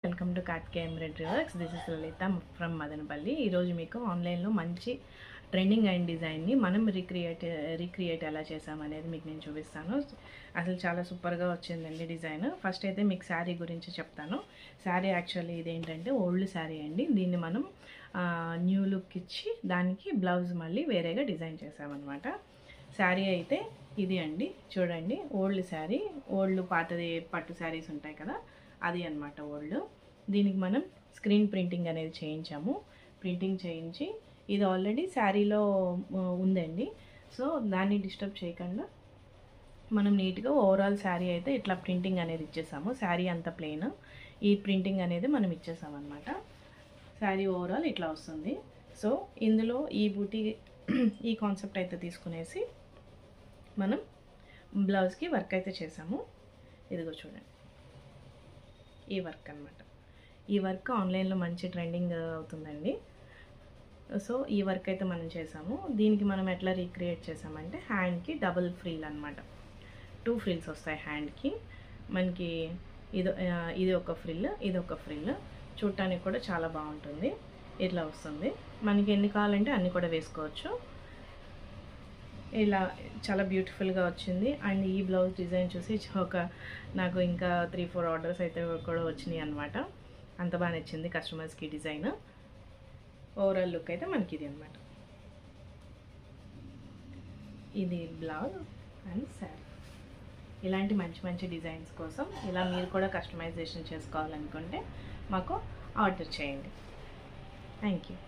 Welcome to Karthikeya embroidery works. This is Lalitha from Madanapalle. ఈరోజు మీకు ఆన్లైన్లో మంచి ట్రెండింగ్ అయిన డిజైన్ని మనం రీక్రియేట్ ఎలా చేసామనేది మీకు నేను చూపిస్తాను. అసలు చాలా సూపర్గా వచ్చిందండి డిజైన్. ఫస్ట్ అయితే మీకు శారీ గురించి చెప్తాను. శారీ యాక్చువల్లీ ఇదేంటంటే ఓల్డ్ శారీ అండి. దీన్ని మనం న్యూ లుక్ ఇచ్చి దానికి బ్లౌజ్ మళ్ళీ వేరేగా డిజైన్ చేసామన్నమాట. శారీ అయితే ఇది అండి, చూడండి. ఓల్డ్ శారీ, ఓల్డ్ పాతది పట్టు శారీస్ ఉంటాయి కదా, అది అన్నమాట ఓల్డ్. దీనికి మనం స్క్రీన్ ప్రింటింగ్ అనేది చేయించాము. ప్రింటింగ్ చేయించి ఇది ఆల్రెడీ శారీలో ఉందండి. సో దాన్ని డిస్టర్బ్ చేయకుండా మనం నీట్గా ఓవరాల్ శారీ అయితే ఇట్లా ప్రింటింగ్ అనేది ఇచ్చేసాము. శారీ అంతా ప్లెయిన్, ఈ ప్రింటింగ్ అనేది మనం ఇచ్చేసామన్నమాట. శారీ ఓవరాల్ ఇట్లా వస్తుంది. సో ఇందులో ఈ బూటీ ఈ కాన్సెప్ట్ అయితే తీసుకునేసి మనం బ్లౌజ్కి వర్క్ అయితే చేసాము. ఇదిగో చూడండి, ఈ వర్క్ అన్నమాట. ఈ వర్క్ ఆన్లైన్లో మంచి ట్రెండింగ్ అవుతుందండి. సో ఈ వర్క్ అయితే మనం చేసాము. దీనికి మనం ఎట్లా రీక్రియేట్ చేసామంటే హ్యాండ్కి డబుల్ ఫ్రిల్ అనమాట. 2 ఫ్రిల్స్ వస్తాయి హ్యాండ్కి మనకి. ఇది ఒక ఫ్రిల్, ఇది ఒక ఫ్రిల్. చూడటానికి కూడా చాలా బాగుంటుంది. ఇట్లా వస్తుంది. మనకి ఎన్ని కావాలంటే అన్ని కూడా వేసుకోవచ్చు. ఇలా చాలా బ్యూటిఫుల్గా వచ్చింది. అండ్ ఈ బ్లౌజ్ డిజైన్ చూసి నాకు ఇంకా 3-4 ఆర్డర్స్ అయితే కూడా వచ్చినాయి అనమాట. అంత బాగా నచ్చింది కస్టమర్స్కి డిజైన్. ఓవరాల్ లుక్ అయితే మనకి ఇది అనమాట. ఇది బ్లౌజ్ అండ్ శారీ. ఇలాంటి మంచి మంచి డిజైన్స్ కోసం ఇలా మీరు కూడా కస్టమైజేషన్ చేసుకోవాలనుకుంటే మాకు ఆర్డర్ చేయండి. Thank you.